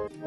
Hello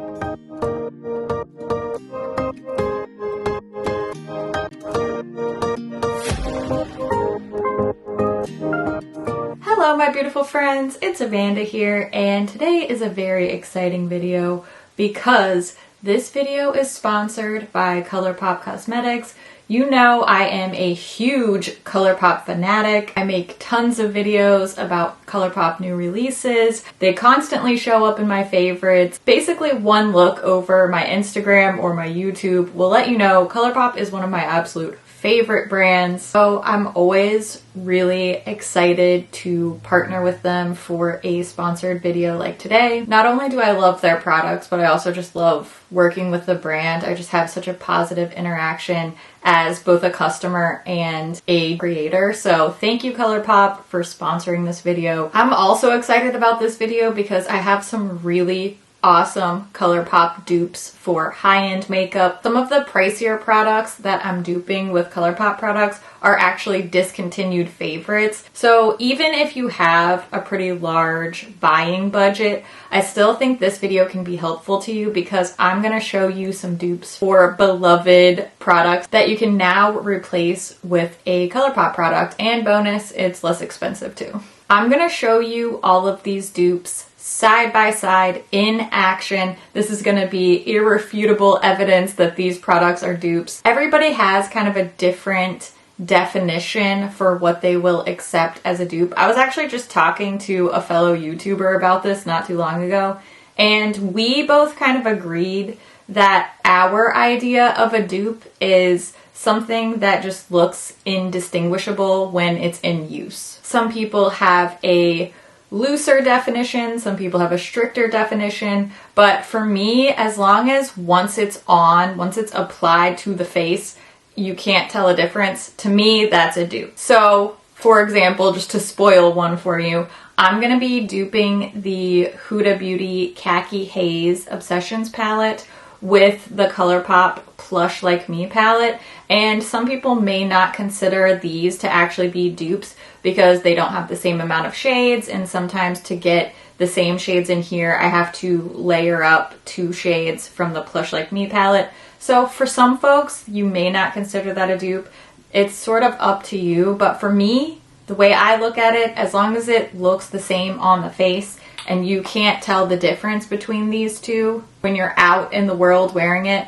my beautiful friends, it's Amanda here, and today is a very exciting video because this video is sponsored by ColourPop Cosmetics. You know I am a huge ColourPop fanatic. I make tons of videos about ColourPop new releases. They constantly show up in my favorites. Basically, one look over my Instagram or my YouTube will let you know ColourPop is one of my absolute favorite brands. So I'm always really excited to partner with them for a sponsored video like today. Not only do I love their products, but I also just love working with the brand. I just have such a positive interaction as both a customer and a creator. So thank you ColourPop for sponsoring this video. I'm also excited about this video because I have some really awesome ColourPop dupes for high-end makeup. Some of the pricier products that I'm duping with ColourPop products are actually discontinued favorites. So even if you have a pretty large buying budget, I still think this video can be helpful to you because I'm going to show you some dupes for beloved products that you can now replace with a ColourPop product. And bonus, it's less expensive too. I'm going to show you all of these dupes side by side in action. This is going to be irrefutable evidence that these products are dupes. Everybody has kind of a different definition for what they will accept as a dupe. I was actually just talking to a fellow YouTuber about this not too long ago, and we both kind of agreed that our idea of a dupe is something that just looks indistinguishable when it's in use. Some people have a looser definition, some people have a stricter definition, but for me, as long as once it's applied to the face, you can't tell a difference, to me, that's a dupe. So, for example, just to spoil one for you, I'm going to be duping the Huda Beauty Khaki Haze Obsessions palette with the ColourPop Plush Like Me palette, and some people may not consider these to actually be dupes because they don't have the same amount of shades, and sometimes to get the same shades in here I have to layer up 2 shades from the Plush Like Me palette. So for some folks you may not consider that a dupe. It's sort of up to you, but for me, the way I look at it, as long as it looks the same on the face and you can't tell the difference between these two when you're out in the world wearing it,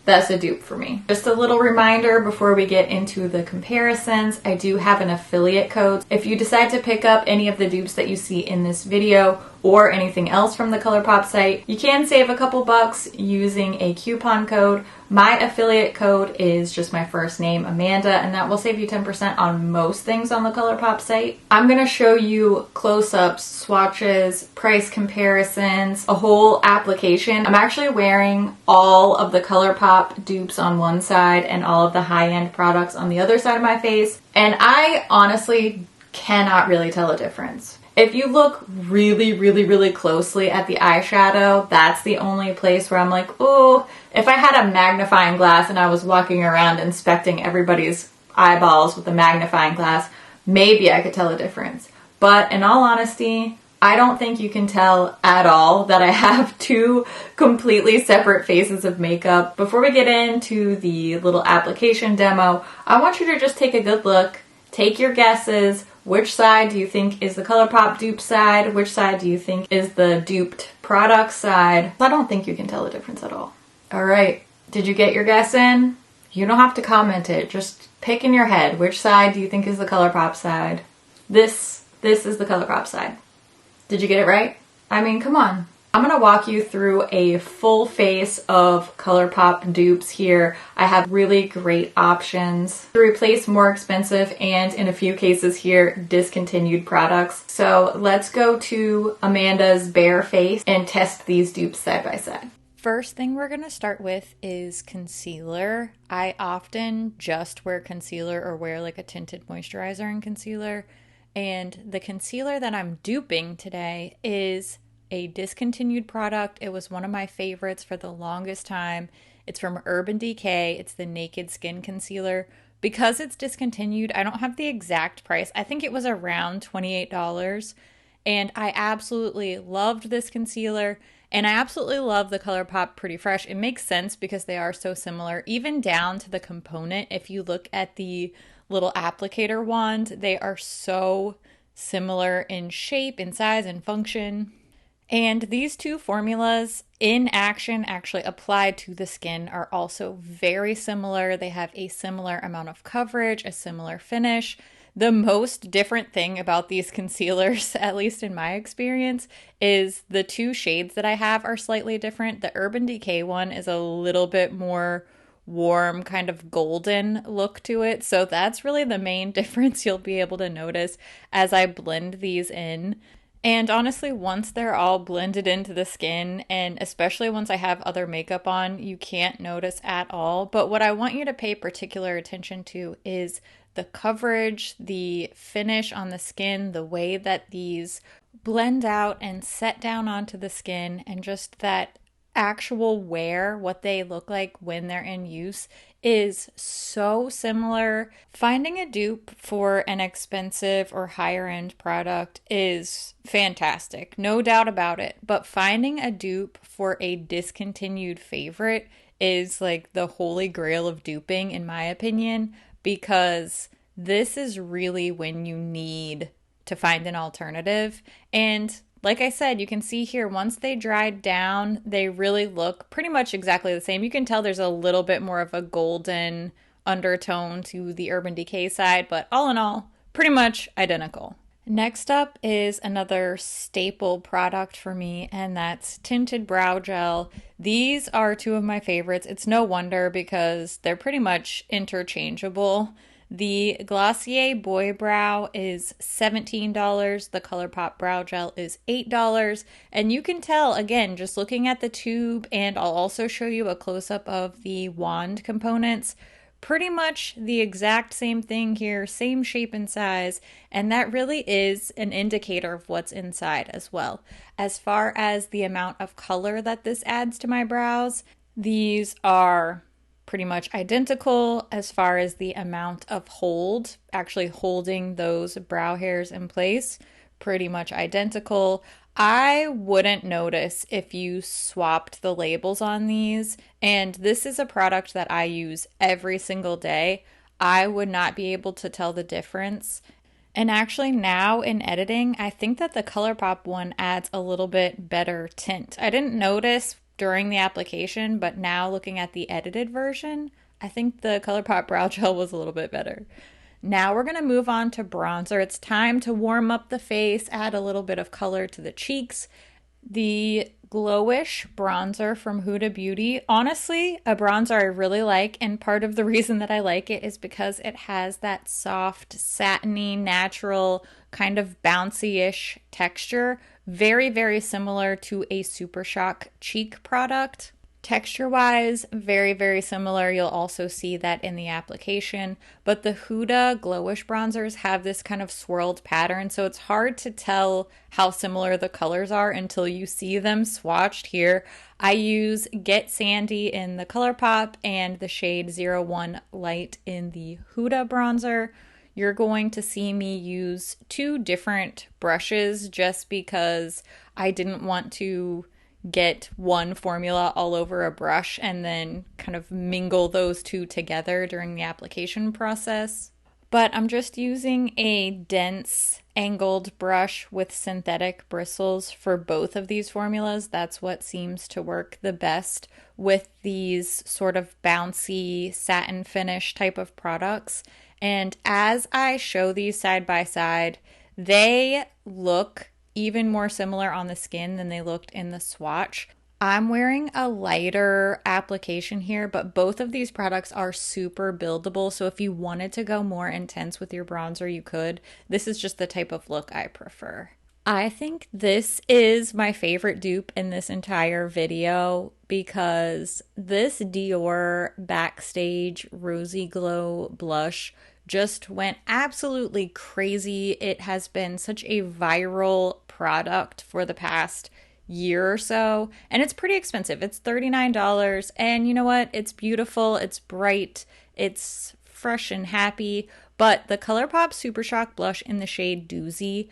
that's a dupe for me. Just a little reminder before we get into the comparisons, I do have an affiliate code. If you decide to pick up any of the dupes that you see in this video or anything else from the ColourPop site, you can save a couple bucks using a coupon code. My affiliate code is just my first name, Amanda, and that will save you 10% on most things on the ColourPop site. I'm going to show you close-ups, swatches, price comparisons, a whole application. I'm actually wearing all of the ColourPop dupes on one side and all of the high-end products on the other side of my face, and I honestly cannot really tell a difference. If you look really closely at the eyeshadow, that's the only place where I'm like, oh, if I had a magnifying glass and I was walking around inspecting everybody's eyeballs with a magnifying glass, maybe I could tell a difference. But in all honesty, I don't think you can tell at all that I have 2 completely separate faces of makeup. Before we get into the little application demo, I want you to just take a good look, take your guesses. Which side do you think is the ColourPop dupe side? Which side do you think is the duped product side? I don't think you can tell the difference at all. Alright, did you get your guess in? You don't have to comment it, just pick in your head. Which side do you think is the ColourPop side? This is the ColourPop side. Did you get it right? I mean, come on. I'm going to walk you through a full face of ColourPop dupes here. I have really great options to replace more expensive and, in a few cases here, discontinued products. So let's go to Amanda's bare face and test these dupes side by side. First thing we're going to start with is concealer. I often just wear concealer or wear like a tinted moisturizer and concealer. And the concealer that I'm duping today is a discontinued product. It was one of my favorites for the longest time. It's from Urban Decay. It's the Naked Skin Concealer. Because it's discontinued, I don't have the exact price. I think it was around $28. And I absolutely loved this concealer. And I absolutely love the ColourPop Pretty Fresh. It makes sense because they are so similar, even down to the component. If you look at the little applicator wand, they are so similar in shape, in size, and function. And these two formulas in action, actually applied to the skin, are also very similar. They have a similar amount of coverage, a similar finish. The most different thing about these concealers, at least in my experience, is the two shades that I have are slightly different. The Urban Decay one is a little bit more warm, kind of golden look to it. So that's really the main difference you'll be able to notice as I blend these in. And honestly, once they're all blended into the skin, and especially once I have other makeup on, you can't notice at all. But what I want you to pay particular attention to is the coverage, the finish on the skin, the way that these blend out and set down onto the skin, and just that actual wear, what they look like when they're in use, is so similar. Finding a dupe for an expensive or higher end product is fantastic, no doubt about it. But finding a dupe for a discontinued favorite is like the holy grail of duping, in my opinion, because this is really when you need to find an alternative. And like I said, you can see here, once they dried down, they really look pretty much exactly the same. You can tell there's a little bit more of a golden undertone to the Urban Decay side, but all in all, pretty much identical. Next up is another staple product for me, and that's Tinted Brow Gel. These are two of my favorites. It's no wonder because they're pretty much interchangeable. The Glossier Boy Brow is $17. The ColourPop Brow Gel is $8. And you can tell, again, just looking at the tube, and I'll also show you a close-up of the wand components, pretty much the exact same thing here, same shape and size, and that really is an indicator of what's inside as well. As far as the amount of color that this adds to my brows, these are pretty much identical as far as the amount of hold, actually holding those brow hairs in place, pretty much identical. I wouldn't notice if you swapped the labels on these, and this is a product that I use every single day. I would not be able to tell the difference. And actually now in editing, I think that the ColourPop one adds a little bit better tint. I didn't notice during the application, but now looking at the edited version, I think the ColourPop Brow Gel was a little bit better. Now we're going to move on to bronzer. It's time to warm up the face, add a little bit of color to the cheeks. The Glowish bronzer from Huda Beauty, honestly, a bronzer I really like, and part of the reason that I like it is because it has that soft, satiny, natural, kind of bouncy-ish texture. Very, very similar to a Super Shock cheek product. Texture-wise, very, very similar. You'll also see that in the application. But the Huda Glowish bronzers have this kind of swirled pattern, so it's hard to tell how similar the colors are until you see them swatched here. I use Get Sandy in the ColourPop and the shade 01 Light in the Huda bronzer. You're going to see me use two different brushes just because I didn't want to get one formula all over a brush and then kind of mingle those two together during the application process. But I'm just using a dense angled brush with synthetic bristles for both of these formulas. That's what seems to work the best with these sort of bouncy satin finish type of products. And as I show these side by side, they look even more similar on the skin than they looked in the swatch. I'm wearing a lighter application here, but both of these products are super buildable, so if you wanted to go more intense with your bronzer, you could. This is just the type of look I prefer. I think this is my favorite dupe in this entire video because this Dior Backstage Rosy Glow blush just went absolutely crazy. It has been such a viral product for the past year or so, and it's pretty expensive. It's $39, and you know what? It's beautiful, it's bright, it's fresh and happy, but the ColourPop Super Shock blush in the shade Doozie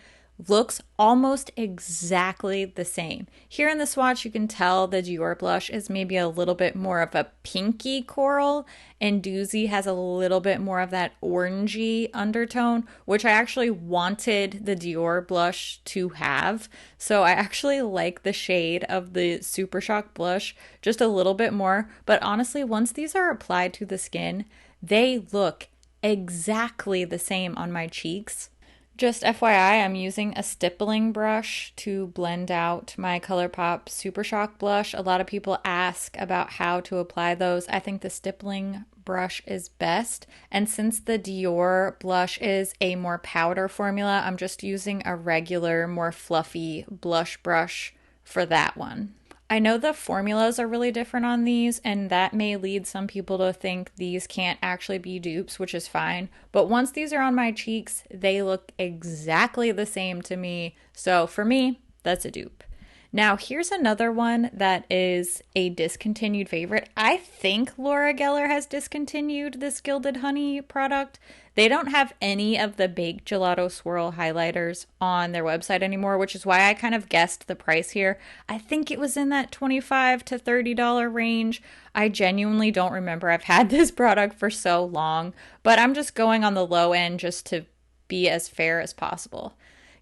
looks almost exactly the same. Here in the swatch, you can tell the Dior blush is maybe a little bit more of a pinky coral, and Doozie has a little bit more of that orangey undertone, which I actually wanted the Dior blush to have. So I actually like the shade of the Super Shock blush just a little bit more. But honestly, once these are applied to the skin, they look exactly the same on my cheeks. Just FYI, I'm using a stippling brush to blend out my ColourPop Super Shock blush. A lot of people ask about how to apply those. I think the stippling brush is best. And since the Dior blush is a more powder formula, I'm just using a regular, more fluffy blush brush for that one. I know the formulas are really different on these, and that may lead some people to think these can't actually be dupes, which is fine. But once these are on my cheeks, they look exactly the same to me. So for me, that's a dupe. Now, here's another one that is a discontinued favorite. I think Laura Geller has discontinued this Gilded Honey product. They don't have any of the Baked Gelato Swirl highlighters on their website anymore, which is why I kind of guessed the price here. I think it was in that $25 to $30 range. I genuinely don't remember. I've had this product for so long, but I'm just going on the low end just to be as fair as possible.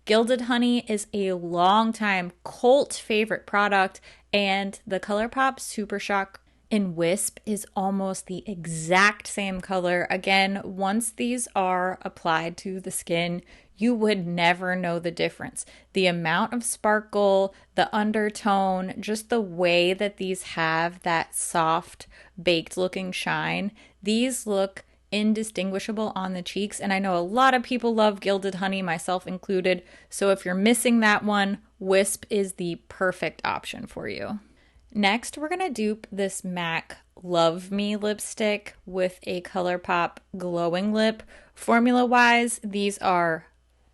Gilded Honey is a long-time cult favorite product, and the ColourPop Super Shock in Wisp is almost the exact same color. Again, once these are applied to the skin, you would never know the difference. The amount of sparkle, the undertone, just the way that these have that soft, baked-looking shine, these look indistinguishable on the cheeks, and I know a lot of people love Gilded Honey, myself included, so if you're missing that one, Wisp is the perfect option for you. Next, we're going to dupe this MAC Love Me lipstick with a ColourPop Glowing Lip. Formula-wise, these are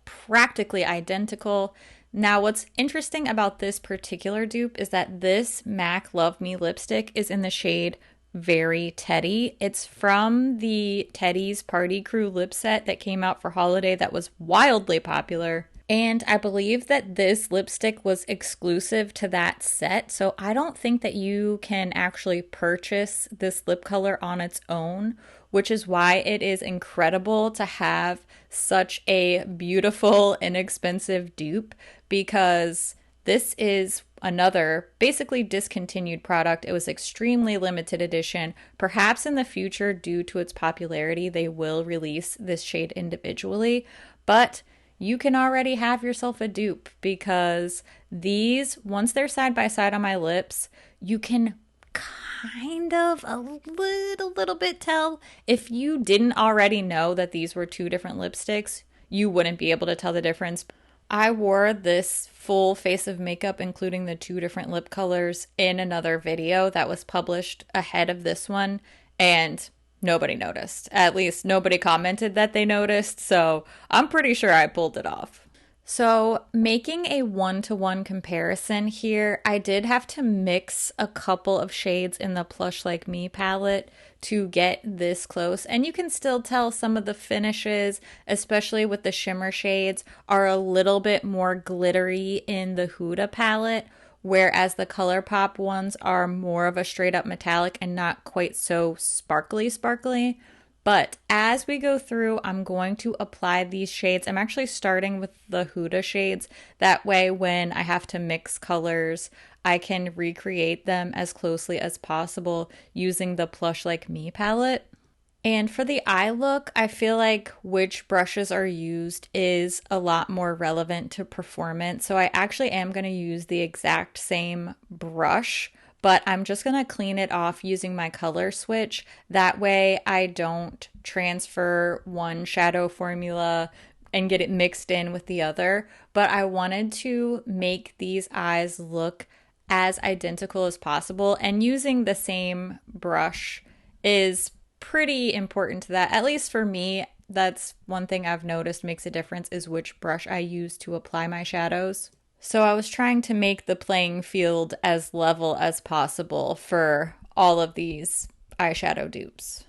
practically identical. Now, what's interesting about this particular dupe is that this MAC Love Me lipstick is in the shade Very Teddy. It's from the Teddy's Party Crew lip set that came out for holiday that was wildly popular. And I believe that this lipstick was exclusive to that set, so I don't think that you can actually purchase this lip color on its own, which is why it is incredible to have such a beautiful, inexpensive dupe, because this is another basically discontinued product. It was extremely limited edition. Perhaps in the future, due to its popularity, they will release this shade individually, but you can already have yourself a dupe, because these, once they're side by side on my lips, you can kind of a little bit tell. If you didn't already know that these were two different lipsticks, you wouldn't be able to tell the difference. I wore this full face of makeup, including the two different lip colors, in another video that was published ahead of this one, and nobody noticed. At least nobody commented that they noticed, so I'm pretty sure I pulled it off. So making a one-to-one comparison here, I did have to mix a couple of shades in the Plush Like Me palette to get this close. And you can still tell some of the finishes, especially with the shimmer shades, are a little bit more glittery in the Huda palette, whereas the ColourPop ones are more of a straight up metallic and not quite so sparkly. But as we go through, I'm going to apply these shades. I'm actually starting with the Huda shades. That way, when I have to mix colors, I can recreate them as closely as possible using the Plush Like Me palette. And for the eye look, I feel like which brushes are used is a lot more relevant to performance. So I actually am going to use the exact same brush, but I'm just going to clean it off using my color switch. That way I don't transfer one shadow formula and get it mixed in with the other. But I wanted to make these eyes look as identical as possible, and using the same brush is pretty important to that. At least for me, that's one thing I've noticed makes a difference, is which brush I use to apply my shadows. So I was trying to make the playing field as level as possible for all of these eyeshadow dupes.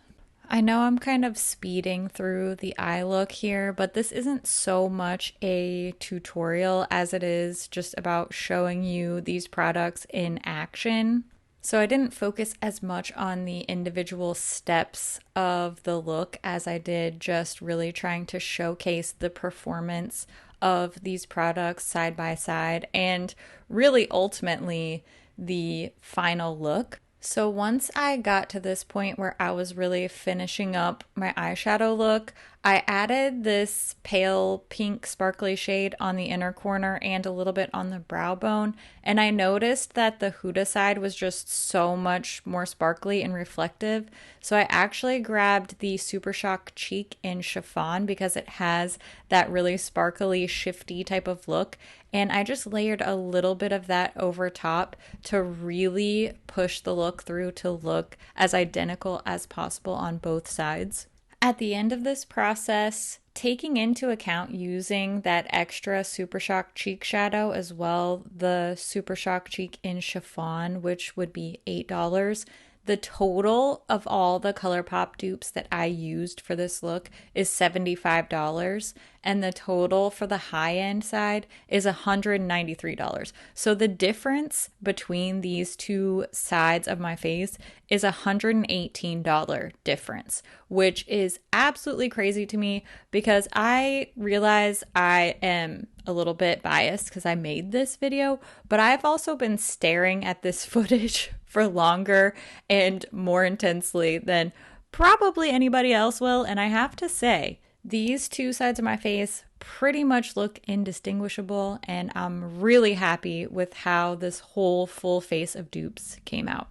I know I'm kind of speeding through the eye look here, but this isn't so much a tutorial as it is just about showing you these products in action. So I didn't focus as much on the individual steps of the look as I did just really trying to showcase the performance of these products side by side and really ultimately the final look. So once I got to this point where I was really finishing up my eyeshadow look, I added this pale pink sparkly shade on the inner corner and a little bit on the brow bone. And I noticed that the Huda side was just so much more sparkly and reflective. So I actually grabbed the Super Shock Cheek in Chiffon because it has that really sparkly, shifty type of look. And I just layered a little bit of that over top to really push the look through to look as identical as possible on both sides. At the end of this process, taking into account using that extra Super Shock Cheek shadow as well, the Super Shock Cheek in Chiffon, which would be $8, the total of all the ColourPop dupes that I used for this look is $75, and the total for the high-end side is $193. So the difference between these two sides of my face is $118 difference, which is absolutely crazy to me because I realize I am a little bit biased because I made this video, but I've also been staring at this footage for longer and more intensely than probably anybody else will. And I have to say, these two sides of my face pretty much look indistinguishable, and I'm really happy with how this whole full face of dupes came out.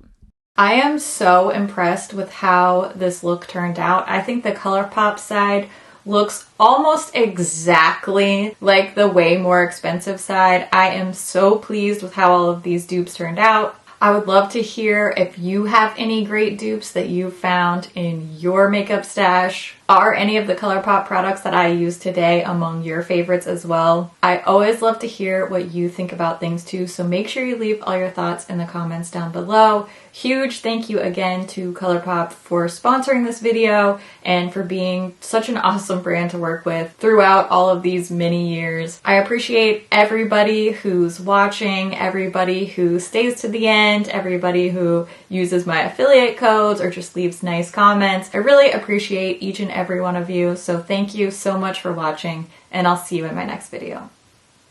I am so impressed with how this look turned out. I think the ColourPop side looks almost exactly like the way more expensive side. I am so pleased with how all of these dupes turned out. I would love to hear if you have any great dupes that you found in your makeup stash. Are any of the ColourPop products that I use today among your favorites as well? I always love to hear what you think about things too, so make sure you leave all your thoughts in the comments down below. Huge thank you again to ColourPop for sponsoring this video and for being such an awesome brand to work with throughout all of these many years. I appreciate everybody who's watching, everybody who stays to the end, everybody who uses my affiliate codes or just leaves nice comments. I really appreciate each and every one of you, so thank you so much for watching, and I'll see you in my next video.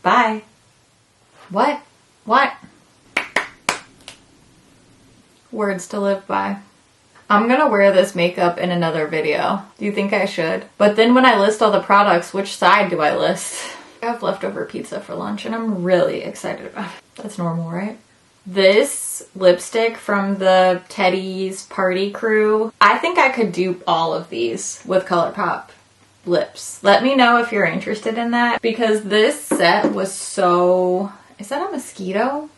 Bye! What? Words to live by. I'm gonna wear this makeup in another video. Do you think I should? But then when I list all the products, which side do I list? I have leftover pizza for lunch and I'm really excited about it. That's normal, right? This lipstick from the Teddy's Party Crew, I think I could dupe all of these with ColourPop lips. Let me know if you're interested in that, because this set was so... Is that a mosquito?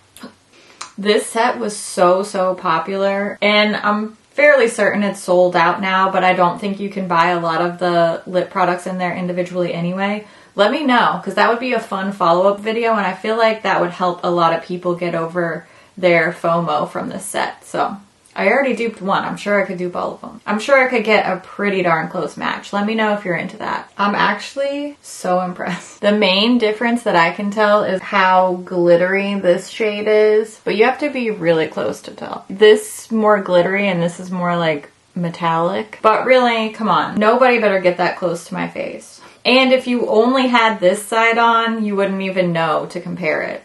This set was so popular, and I'm fairly certain it's sold out now, but I don't think you can buy a lot of the lip products in there individually anyway. Let me know, because that would be a fun follow-up video, and I feel like that would help a lot of people get over their FOMO from this set. So I already duped one. I'm sure I could dupe all of them. I'm sure I could get a pretty darn close match. Let me know if you're into that. I'm actually so impressed. The main difference that I can tell is how glittery this shade is, but you have to be really close to tell. This is more glittery and this is more like metallic, but really, come on. Nobody better get that close to my face. And if you only had this side on, you wouldn't even know to compare it.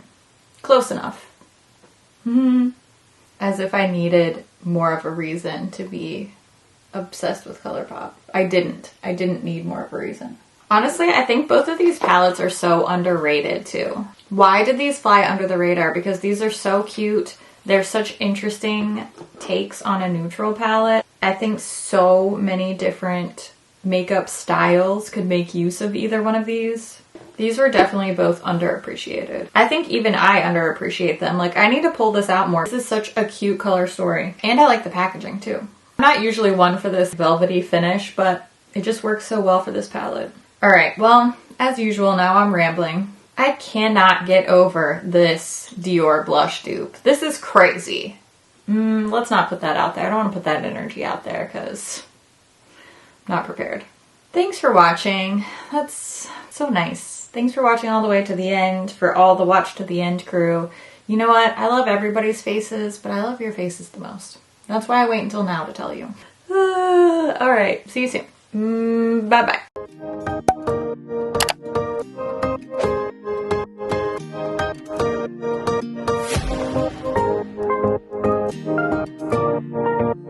Close enough. As if I needed more of a reason to be obsessed with ColourPop. I didn't need more of a reason. Honestly, I think both of these palettes are so underrated too. Why did these fly under the radar? Because these are so cute. They're such interesting takes on a neutral palette. I think so many different makeup styles could make use of either one of these. These were definitely both underappreciated. I think even I underappreciate them. Like, I need to pull this out more. This is such a cute color story. And I like the packaging too. I'm not usually one for this velvety finish, but it just works so well for this palette. Alright, well, as usual now I'm rambling. I cannot get over this Dior blush dupe. This is crazy. Let's not put that out there. I don't want to put that energy out there because not prepared. Thanks for watching. That's so nice. Thanks for watching all the way to the end, for all the watch to the end crew. You know what? I love everybody's faces, but I love your faces the most. That's why I wait until now to tell you. Alright, see you soon. Bye-bye.